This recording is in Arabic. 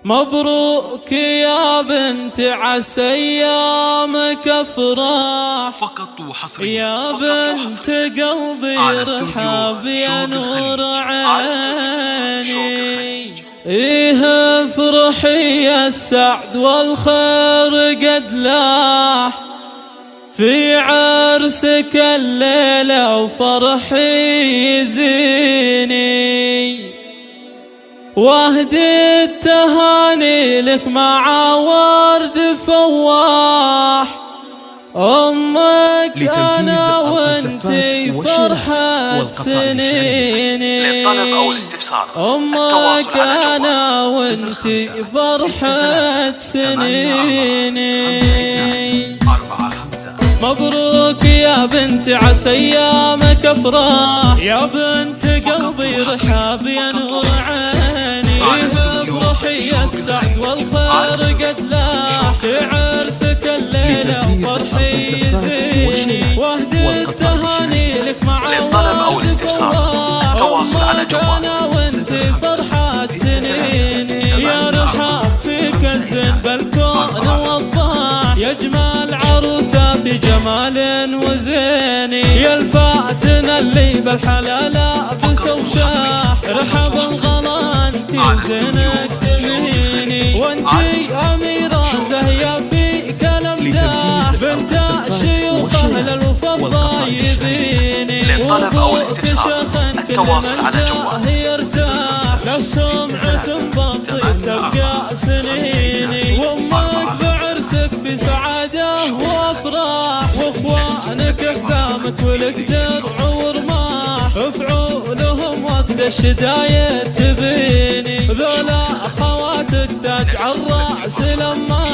مبروك يا بنت عسى ايامك افراح فقط وحصريا يا بنت قلبي رحاب يا نور عيني. ايه افرحي السعد والخير قد لاح في عرسك الليلة وفرحي يزيني، واهدي التهاني لك مع ورد فواح. امك انا وانتي فرحة سنيني، للطلب او الاستفسار امك انا وانتي فرحة سنيني. مبروك يا بنت عسى ايامك افراح يا بنت قلبي رحاب يا نور عيني. افرحي يا السعد والخير قد لاح في عرسك الليلة وفرحي يزيني، واهدي التهاني لك مع للطلب او الاستفسار التواصل على جوال انا وانتي فرحة سنيني. يا رحاب فيك الزين بالكون وضاح، يا جمال عروسة في جمال وزيني، يا الفاتنة اللي بالحلال لابسة وشاح. رحب الغلا انتي وزينك تميني، وانتي اميرة زهية في كلام داح، بنت الشيوخ اهل الوفا الطيبين. للطلب او الاستفسار التواصل على جوال يرتاح لو سمعة بطيء تبقى سنيني، وامك بعرسك في سعادة وافراح، واخوانك حزامك ولك درع ورماح، افعولهم وقت الشدايد تبيني، ذولا خواتك تاج عالراس لما